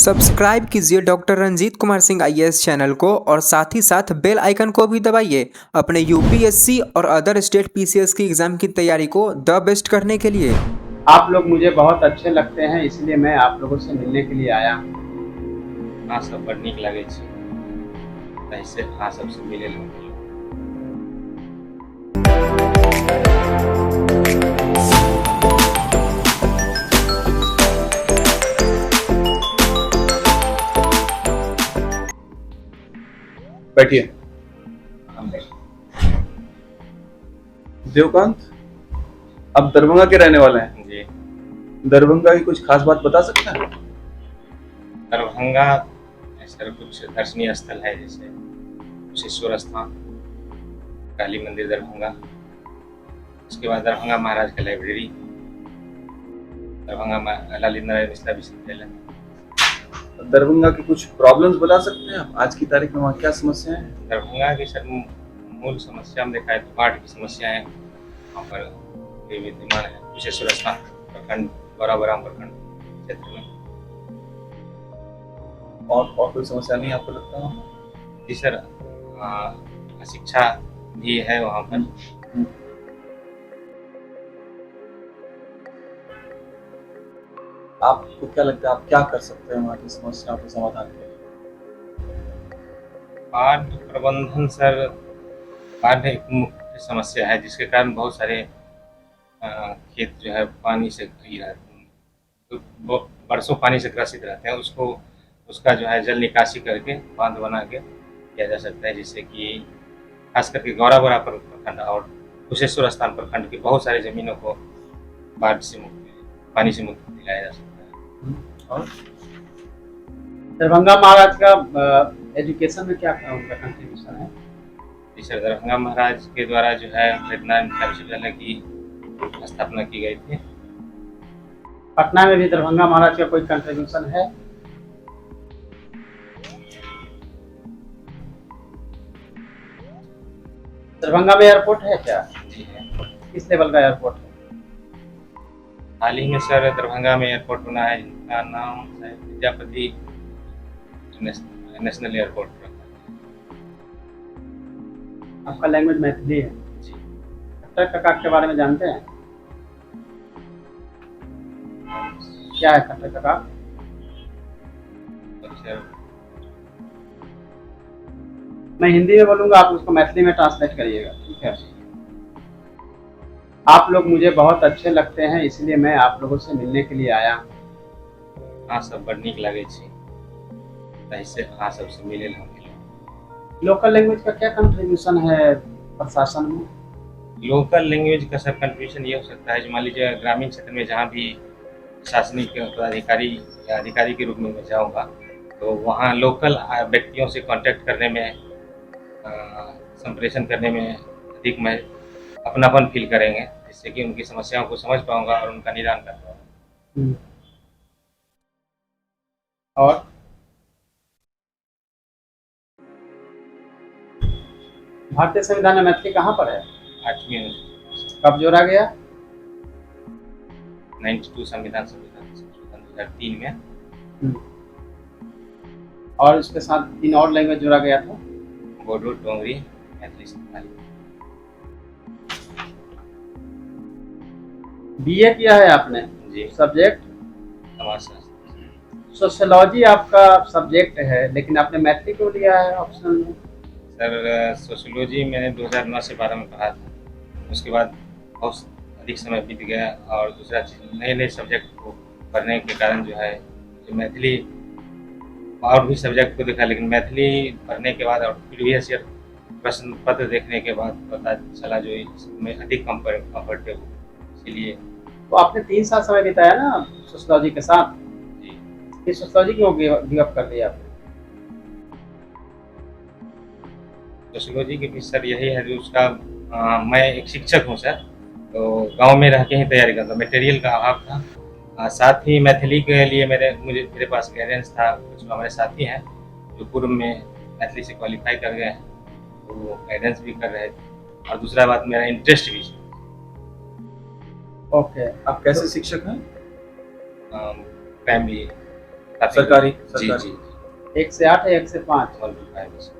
Subscribe कीजिए doctor Ranjit Kumar Singh IAS channel को और साथ ही साथ बेल आइकन को भी दबाइए अपने यूपीएससी और अदर स्टेट पीसीएस की एग्जाम की तैयारी को द बेस्ट करने के लिए। आप लोग मुझे बहुत अच्छे लगते हैं, इसलिए मैं आप लोगों से मिलने के लिए आया हूँ। हाँ सब बड़ नीक लागै छै, ताहिसे अहाँ सबसे मिलै लेल गेलहुँ। बैठिए। हम देवकांत, आप दरभंगा के रहने वाले हैं। जी दरभंगा की कुछ खास बात बता सकते हैं? दरभंगा ऐसा कुछ दर्शनीय स्थल है, जैसे कुशेश्वर स्थान, काली मंदिर दरभंगा, उसके बाद दरभंगा महाराज का लाइब्रेरी, दरभंगा ललित नारायण मिथिला विश्वविद्यालय। दरभंगा की कुछ प्रॉब्लम्स बता सकते हैं आप? आज की तारीख में वहाँ क्या समस्या है? दरभंगा की सर मूल समस्या हम देखा है तो बाढ़ की समस्या है, वहाँ पर भी विद्यमान है। कुशेश्वर स्थान प्रखंड गौराबराम प्रखंड क्षेत्र में। और कोई समस्या नहीं आपको लगता है? जी सर, शिक्षा भी है वहाँ पर। आपको क्या लगता है आप क्या कर सकते हैं वहाँ की समस्याओं के समाधान के लिए? बाढ़ प्रबंधन सर, बाढ़ एक मुख्य समस्या है जिसके कारण बहुत सारे खेत जो है पानी से घिर रहते हैं, तो वो बरसों पानी से ग्रसित रहते हैं। उसका जो है जल निकासी करके बांध बना के किया जा सकता है, जिससे कि खास करके गौराबरा प्रखंड और कुशेश्वर स्थान प्रखंड की बहुत सारी जमीनों को बाढ़ से पानी से मुक्त दिलाया जा सकता है। और दरभंगा महाराज का एजुकेशन में क्या उनका कंट्रीब्यूशन है? जी सर, दरभंगा महाराज के द्वारा जो है ललित विश्वविद्यालय की स्थापना की गई थी। पटना में भी दरभंगा महाराज का कोई कंट्रीब्यूशन है? दरभंगा में एयरपोर्ट है क्या? जी है। किस लेवल का एयरपोर्ट है? हाल ही में सर दरभंगा में एयरपोर्ट बना है, जिनका नाम शायद विद्यापति नेशनल एयरपोर्ट रखा है। आपका लैंग्वेज मैथिली है। जी खट्टर कका के बारे में जानते हैं? क्या है खट्टर कका? तो सर मैं हिंदी में बोलूंगा, आप उसको मैथिली में ट्रांसलेट करिएगा, ठीक है? आप लोग मुझे बहुत अच्छे लगते हैं, इसलिए मैं आप लोगों से मिलने के लिए आया हूँ। हाँ सब बड़ नीक लागै छै, ताहिसे अहाँ सबसे मिलै लेल गेलहुँ। लोकल लैंग्वेज का क्या कंट्रीब्यूशन है प्रशासन में? लोकल लैंग्वेज का सर कंट्रीब्यूशन ये हो सकता है, जो मान लीजिए ग्रामीण क्षेत्र में जहाँ भी प्रशासनिक पदाधिकारी या अधिकारी के रूप में मैं जाऊँगा, तो वहाँ लोकल व्यक्तियों से कांटेक्ट करने में, संप्रेषण करने में अधिक मैं अपनापन फील करेंगे, जिससे कि उनकी समस्याओं को समझ पाऊंगा और उनका निदान कर पाऊंगा। और भारतीय संविधान में मैथिली कहाँ पर है? 8वीं अनुसूची, कब जोड़ा गया? 92 संविधान 2003 में। और उसके साथ 3 और लैंग्वेज जोड़ा गया था, बोडो, डोंगरी, मैथिली, संथाली। बीए किया है आपने? जी। सब्जेक्ट समाजशास्त्र। सोशियोलॉजी आपका सब्जेक्ट है, लेकिन आपने मैथिली क्यों लिया है ऑप्शन में? सर सोशियोलॉजी मैंने 2009 से 12 में पढ़ा था, उसके बाद बहुत अधिक समय बीत गया और दूसरा चीज़ नए नए सब्जेक्ट को पढ़ने के कारण जो है जो मैथिली और भी सब्जेक्ट को देखा, लेकिन मैथिली पढ़ने के बाद और प्रीवियस ईयर प्रश्न पत्र देखने के बाद पता चला जो इसमें अधिक कम्फर्टेबल, इसीलिए। तो आपने 3 साल समय बिताया ना सोशियोलॉजी के साथ, जी। फिर सोशियोलॉजी क्यों गिव अप कर दिया आपने? सोशियोलॉजी के पीछे सर यही है जो उसका मैं एक शिक्षक हूँ सर, तो गांव में रह के ही तैयारी करता, मटेरियल का अभाव था। साथ ही मैथिली के लिए मेरे पास गाइडेंस था, कुछ हमारे साथी हैं जो पूर्व में मैथिली से क्वालिफाई कर गए हैं, तो वो गाइडेंस भी कर रहे थे। और दूसरा बात मेरा इंटरेस्ट भी। ओके, आप कैसे शिक्षक हैं? प्राइमरी सरकारी जी सरकारी जी 1 से 8 है, 1 से 5?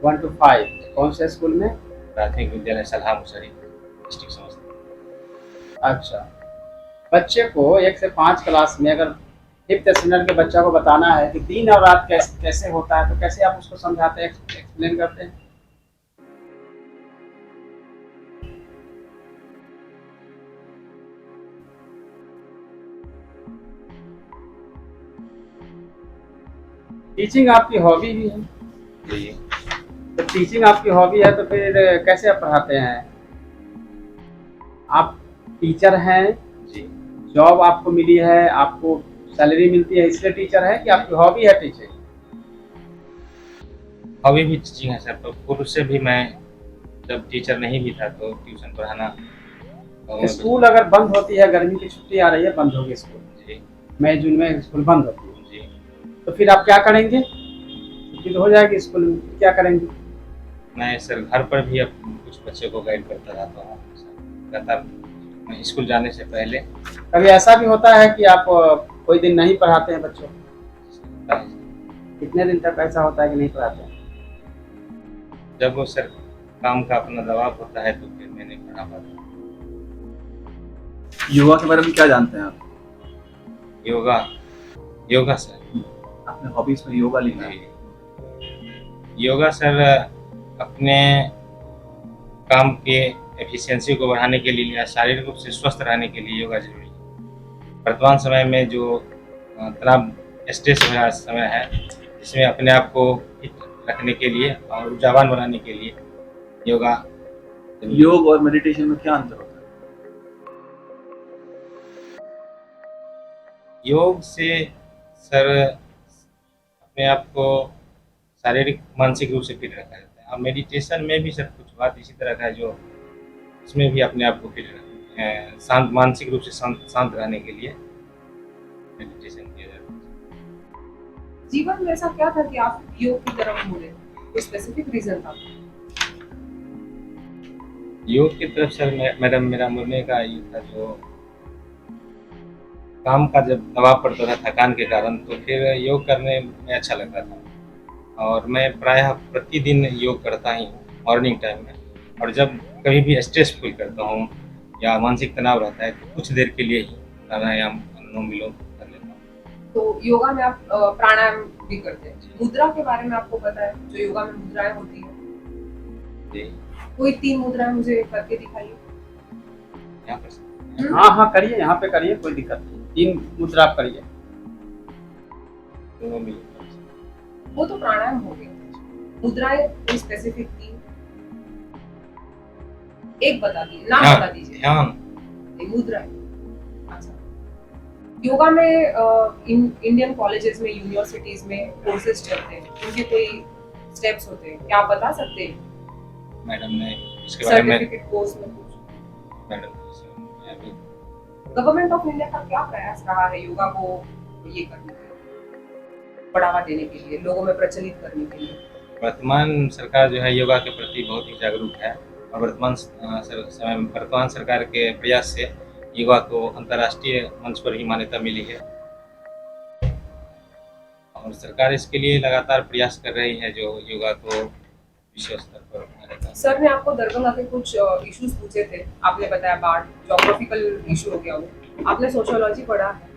1 to 5। कौन से स्कूल में? प्राथमिक विद्यालय सलहा मुसरी, डिस्ट्रिक्ट समस्तीपुर। अच्छा। बच्चे को 1 से 5 क्लास में अगर 5th स्टैंडर्ड के बच्चा को बताना है कि दिन और रात कैसे कैसे होता है, तो कैसे आप उसको समझाते हैं, एक्सप्लेन करते हैं? टीचिंग आपकी हॉबी भी है, जी तो टीचिंग आपकी हॉबी है तो फिर कैसे आप पढ़ाते हैं? आप टीचर हैं, जी। जॉब आपको मिली है, आपको सैलरी मिलती है इसलिए टीचर है कि आपकी हॉबी है टीचिंग? हॉबी भी टीचिंग है सर, तो पूर्व से भी मैं जब टीचर नहीं भी था तो ट्यूशन पढ़ाना गाँव में स्कूल अगर बंद होती है, गर्मी की छुट्टी आ रही है, बंद होगी स्कूल, जी मई जून में स्कूल बंद होती है, जी। तो फिर आप क्या करेंगे? छुट्टी तो हो जाएगी स्कूल में, क्या करेंगे? मैं सर घर पर भी अब कुछ बच्चों को गाइड करता रहता हूँ लगातार, मैं स्कूल जाने से पहले। कभी ऐसा भी होता है कि आप कोई दिन नहीं पढ़ाते हैं बच्चों को? कितने दिन तक ऐसा होता है कि नहीं पढ़ाते हैं? जब वो सर काम का अपना दबाव होता है तो फिर मैं नहीं पढ़ा पाता। योगा के बारे में क्या जानते हैं आप? योगा योगा सर, आपने हॉबीज में योगा लिखा है। योगा सर अपने काम के एफिशिएंसी को बढ़ाने के लिए या शारीरिक रूप से स्वस्थ रहने के लिए योगा जरूरी है। वर्तमान समय में जो तनाव स्ट्रेस भरा समय है, जिसमें अपने आप को फिट रखने के लिए और ऊर्जावान बनाने के लिए योगा जरूरी है। योग और मेडिटेशन में क्या अंतर होता है? योग से सर अपने आप को शारीरिक मानसिक रूप से फिट रखा जाता है, और मेडिटेशन में भी सर कुछ बात इसी तरह का है जो इसमें भी अपने आप को फिट शांत मानसिक रूप से शांत रहने के लिए मेडिटेशन किया जाता है। जीवन में ऐसा क्या था कि आप योग की तरफ मुड़े? कोई स्पेसिफिक रीजन था? योग की तरफ सर मैडम मेरा मुड़ने का ये था, जो काम का जब दबाव पड़ता था थकान के कारण, तो फिर योग करने में अच्छा लगता था, और मैं प्रायः प्रतिदिन योग करता ही हूँ मॉर्निंग टाइम में। और जब कभी भी स्ट्रेस फील करता हूँ या मानसिक तनाव रहता है तो कुछ देर के लिए ही प्राणायाम अनुलोम विलोम कर लेता हूँ। तो योगा में आप प्राणायाम भी करते हैं। मुद्रा के बारे में आपको पता है, जो योगा में मुद्राएं होती है? जी कोई 3 मुद्राएं मुझे करके दिखाइए। यहाँ पर हाँ हाँ करिए, यहाँ पे करिए, कोई दिक्कत नहीं। 3 मुद्रा आप करिए। अनुलोम विलोम। वो तो प्राणायाम हो गया। मुद्राएं कोई स्पेसिफिक 3 एक बता दीजिए, नाम बता दीजिए। ध्यान। मुद्राएं। अच्छा, योगा में इंडियन कॉलेजेस में, यूनिवर्सिटीज में कोर्सेज चलते हैं, उनके कोई स्टेप्स होते हैं, क्या आप बता सकते हैं? मैडम ने इसके बारे में सर्टिफिकेट कोर्स में कुछ? मैडम मैं अभी गवर्नमेंट ऑफ इंडिया का क्या प्रयास रहा है योगा को ये करने के लिए, बढ़ावा देने के लिए, लोगों में प्रचलित करने के लिए? वर्तमान सरकार जो है योगा के प्रति बहुत ही जागरूक है, और वर्तमान सरकार के प्रयास से योगा को अंतर्राष्ट्रीय मंच पर भी मान्यता मिली है, और सरकार इसके लिए लगातार प्रयास कर रही है जो योगा को विश्व स्तर पर मान्यता। सर ने आपको दरभंगा के कुछ इश्यूज पूछे थे, आपने बताया बाढ़, ज्योग्राफिकल इशू हो गया, वो आपने सोशियोलॉजी पढ़ा है,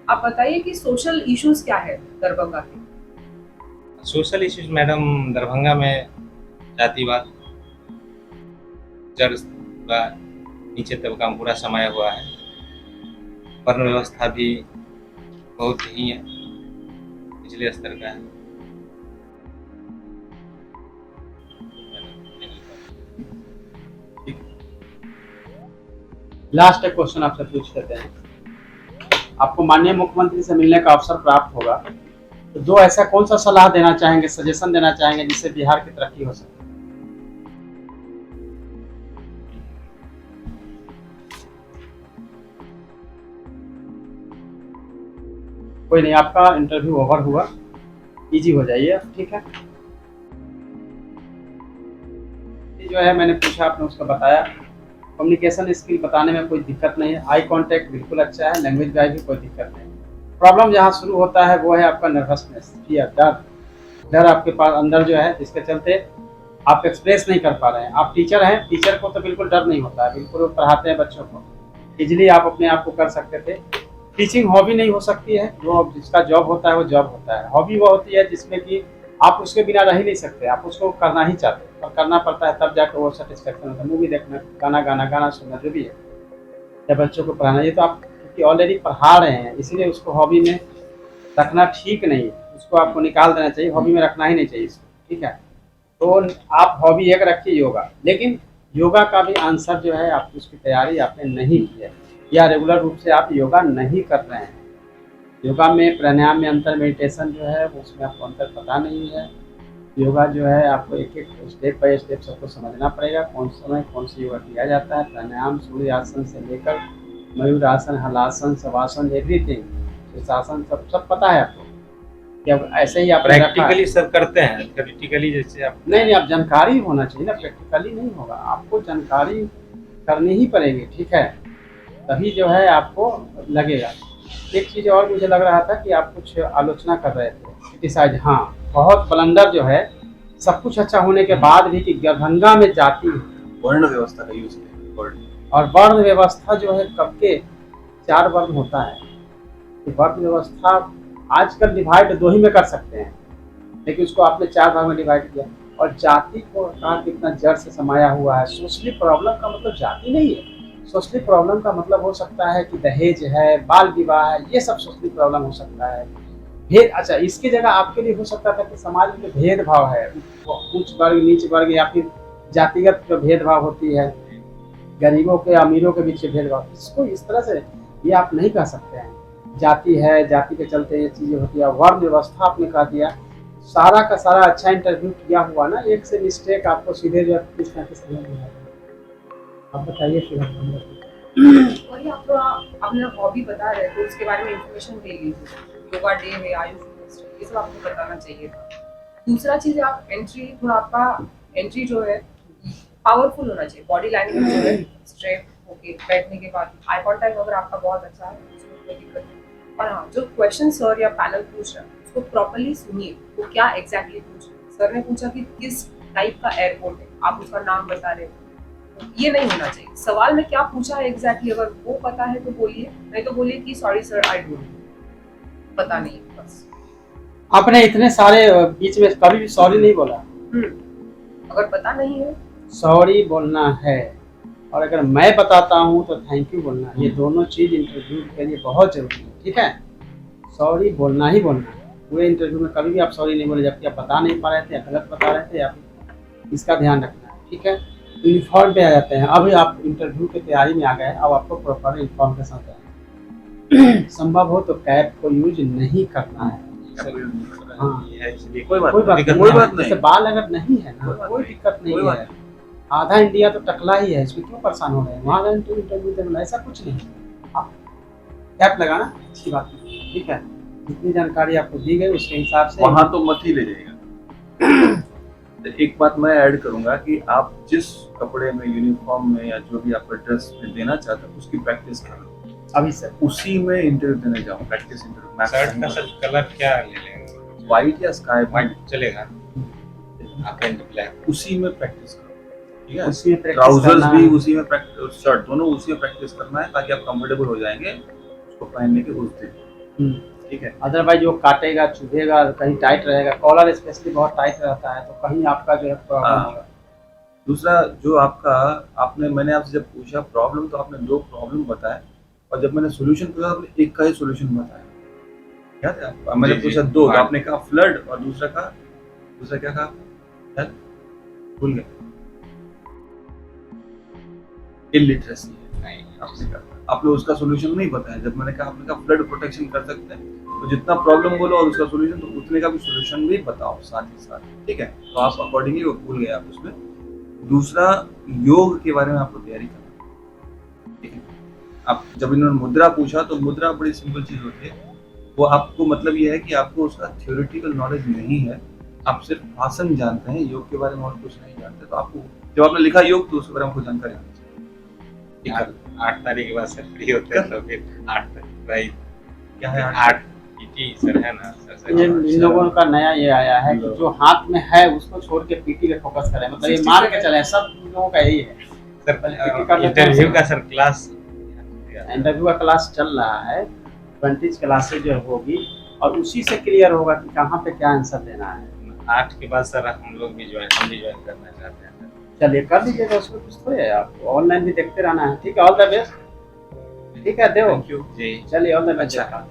आप बताइए कि सोशल इश्यूज क्या है दरभंगा के? सोशल इश्यूज मैडम दरभंगा में जातिवाद, जड़ व नीचे तबका पूरा समाया हुआ है, वर्ण व्यवस्था भी बहुत ही निचले स्तर का है। लास्ट एक क्वेश्चन आपसे पूछ लेते हैं। आपको माननीय मुख्यमंत्री से मिलने का अवसर प्राप्त होगा, तो दो ऐसा कौन सा सलाह देना चाहेंगे, सजेशन देना चाहेंगे जिससे बिहार की तरक्की हो सके? कोई नहीं, आपका इंटरव्यू ओवर हुआ, इजी हो जाइए, ठीक है? ये जो है मैंने पूछा, आपने उसका बताया। कम्युनिकेशन स्किल बताने में कोई दिक्कत नहीं है, आई कांटेक्ट बिल्कुल अच्छा है, लैंग्वेज वाइज भी कोई दिक्कत नहीं है। प्रॉब्लम जहाँ शुरू होता है वो है आपका नर्वसनेस, फियर, डर आपके पास अंदर जो है, जिसके चलते आप एक्सप्रेस नहीं कर पा रहे हैं। आप टीचर हैं, टीचर को तो बिल्कुल डर नहीं होता है, बिल्कुल वो पढ़ाते हैं बच्चों को, इजीली आप अपने आप को कर सकते थे। टीचिंग हॉबी नहीं हो सकती है, वो जिसका जॉब होता है वो जॉब होता है। हॉबी वो होती है जिसमें कि आप उसके बिना रह ही नहीं सकते, आप उसको करना ही चाहते हैं और करना पड़ता है, तब जाकर वो सेटिस्फेक्शन होता है। मूवी देखना, गाना सुनना, जो भी है, या बच्चों को पढ़ाना, ये तो आप क्योंकि ऑलरेडी पढ़ा रहे हैं, इसीलिए उसको हॉबी में रखना ठीक नहीं है, उसको आपको निकाल देना चाहिए, हॉबी में रखना ही नहीं चाहिए इसको, ठीक है। तो आप हॉबी एक रखिए योगा, लेकिन योगा का भी आंसर जो है आपकी उसकी तैयारी आपने नहीं की है, या रेगुलर रूप से आप योगा नहीं कर रहे हैं। योगा में प्राणायाम में अंतर, मेडिटेशन जो है वो उसमें आपको अंतर पता नहीं है। योगा जो है आपको एक एक स्टेप बाय स्टेप सबको समझना पड़ेगा, कौन समय कौन सी योगा किया जाता है। प्राणायाम सूर्य आसन से लेकर मयूर आसन, हलासन, शवासन, एवरीथिंग, शीर्षासन, सब पता है आपको। कि अब ऐसे ही आप प्रैक्टिकली सर करते हैं, प्रैक्टिकली जैसे आप नहीं, आप जानकारी होना चाहिए ना, प्रैक्टिकली नहीं होगा, आपको जानकारी करनी ही पड़ेगी, ठीक है, तभी जो है आपको लगेगा। एक चीज़ और मुझे लग रहा था कि आप कुछ आलोचना कर रहे थे, क्रिटिसाइज, हाँ, बहुत ब्लंडर जो है सब कुछ अच्छा होने के बाद भी कि दरभंगा में जाति वर्ण व्यवस्था का यूज करें, वर्ड और वर्ण व्यवस्था जो है कब के 4 वर्ण होता है, तो वर्ण व्यवस्था आजकल डिवाइड 2 ही में कर सकते हैं, लेकिन उसको आपने 4 भाग में डिवाइड किया। और जाति को कहा कितना जड़ से समाया हुआ है। सोशली प्रॉब्लम का मतलब जाति नहीं है, सोशली प्रॉब्लम का मतलब हो सकता है कि दहेज है, बाल विवाह है, ये सब सोशली प्रॉब्लम हो सकता है। भेद, अच्छा, इसकी जगह आपके लिए हो सकता था कि समाज में भेदभाव है, उच्च वर्ग नीच वर्ग, या फिर जातिगत जो भेदभाव होती है, गरीबों के अमीरों के बीच भेदभाव, इसको इस तरह से ये आप नहीं कह सकते हैं। जाति है, जाति के चलते ये चीज़ें होती है। वर्ण व्यवस्था आपने कह दिया, सारा का सारा अच्छा इंटरव्यू किया हुआ ना, एक से मिस्टेक आपको सीधे जो किस ना किस समझ में आप बताइए फिर हम लोग। वही आप थोड़ा अपना हॉबी बता रहे थे, उसके बारे में इंफॉर्मेशन दे लीजिए। योगा डे है, आयुष फेस्ट है, ये सब आपको बताना चाहिए था। दूसरा चीज़, आप एंट्री, थोड़ा आपका एंट्री जो है पावरफुल होना चाहिए, बॉडी लैंग्वेज जो है स्ट्रेट होके बैठने के बाद, आई कांटेक्ट अगर आपका बहुत अच्छा है उसमें कोई दिक्कत नहीं। और हाँ, जो क्वेश्चन सर या पैनल पूछ रहा है उसको प्रॉपर्ली सुनिए, वो क्या एग्जैक्टली पूछ रहे हैं। सर ने पूछा कि किस टाइप का एयरपोर्ट है, आप उसका नाम बता रहे हो, ये नहीं होना चाहिए। सवाल में क्या पूछा है एग्जैक्टली, अगर वो पता है तो बोलिए, नहीं तो बोलिए कि sorry sir I don't know, पता नहीं, बस। आपने इतने सारे बीच में कभी भी सॉरी नहीं बोला। अगर पता नहीं है, सॉरी बोलना है, और अगर मैं बताता हूँ तो थैंक यू बोलना है। ये दोनों चीज़ इंटरव्यू के लिए बहुत जरूरी है, ठीक है। सॉरी बोलना ही बोलना है पूरे इंटरव्यू में, कभी भी आप सॉरी नहीं बोले जबकि आप बता नहीं पा रहे थे या गलत बता रहे थे, या इसका ध्यान रखना है, ठीक है। यूनिफॉर्म पे आ जाते हैं, अभी आप इंटरव्यू की तैयारी में आ गए, अब आपको प्रॉपर यूनिफॉर्म के साथ आए। संभव हो तो कैप को यूज नहीं करना है। हाँ, ये है, इसलिए कोई बात कोई बात दिक्कत कोई नहीं, बात नहीं। जैसे बाल अगर नहीं है ना, कोई बात कोई नहीं। दिक्कत कोई नहीं बात है। आधा इंडिया तो टकला ही है, इसमें क्यों परेशान हो रहे हैं। वहाँ इंटरव्यू देना, ऐसा कुछ नहीं है। आप कैप लगाना अच्छी बात है, ठीक है। जितनी जानकारी आपको दी गई उसके हिसाब से वहां तो मत ही ले जाएगा। एक बात मैं ऐड करूंगा कि आप जिस कपड़े में, यूनिफॉर्म में, या जो भी आपका ड्रेस में देना चाहते हैं उसकी प्रैक्टिस करो अभी से। उसी में इंटरव्यू देने जाओ, प्रैक्टिस शर्ट का इंटरव्यू। सर कलर क्या ले लेंगे? व्हाइट या स्काई व्हाइट चलेगा, आप एंड ब्लैक, उसी में प्रैक्टिस करो, ठीक है। उसी में practice ट्राउजर्स करना भी है। उसी में प्रैक्टिस, शर्ट दोनों उसी में प्रैक्टिस करना है, ताकि आप कंफर्टेबल हो जाएंगे उसको पहनने के उस दिन, ठीक है। अदरवाइज वो काटेगा, चुभेगा, कहीं टाइट रहेगा, कॉलर स्पेशली बहुत टाइट रहता है, तो कहीं आपका जो है प्रॉब्लम हाँ। होगा। दूसरा जो आपका, मैंने आपसे जब पूछा प्रॉब्लम तो आपने 2 प्रॉब्लम बताए, और जब मैंने सोल्यूशन पूछा आपने एक का ही सोल्यूशन बताया, याद है आपको? मैंने जी, पूछा जी। 2, तो हाँ। आपने कहा फ्लड, और दूसरा क्या कहा? याद? भूल गए। इलिटरेसी है, नहीं, आपने कहा। आपने उसका सोल्यूशन नहीं बताया। जब मैंने कहा, आपने कहा फ्लड प्रोटेक्शन कर सकते हैं, तो जितना प्रॉब्लम बोलो और उसका सोल्यूशन, तो उतने का भी सोल्यूशन भी बताओ साथ ही साथ, ठीक है। तो आप अकॉर्डिंगली वो भूल गए आप उसमें। दूसरा, योग के बारे में आपको तैयारी करना, ठीक है। आप जब इन्होंने मुद्रा पूछा, तो मुद्रा बड़ी सिंपल चीज होती है, वो आपको मतलब ये है कि आपको उसका थ्योरेटिकल नॉलेज नहीं है, आप सिर्फ आसन जानते हैं, योग के बारे में और कुछ नहीं जानते। तो आपको जब आपने लिखा योग, तो उसके बारे में आपको जानकारी होनी चाहिए, ठीक है। 8 तारीख के बाद से फ्री होते हैं, तो फिर 8 तारीख क्या है आर्ट पीटी सर है ना सर ये इन लोगों का नया ये आया है कि जो हाथ में है उसको छोड़ के पीटी पे फोकस करें, मतलब ये मान के चले सब लोगों का यही है। सर इंटरव्यू का सर क्लास इंटरव्यू का क्लास चल रहा है, 20 क्लासेज जो होगी और उसी से क्लियर होगा कि कहाँ पे क्या आंसर देना है। 8 के बाद सर हम लोग भी ज्वाइन करना चाहते हैं सर। चलिए कर दीजिएगा, उसमें कुछ थोड़ी है, आपको ऑनलाइन भी देखते रहना है। ठीक है, ऑल द बेस्ट। ठीक है देव, थैंक यू। जी चलिए ऑल द बेस्ट। अच्छा।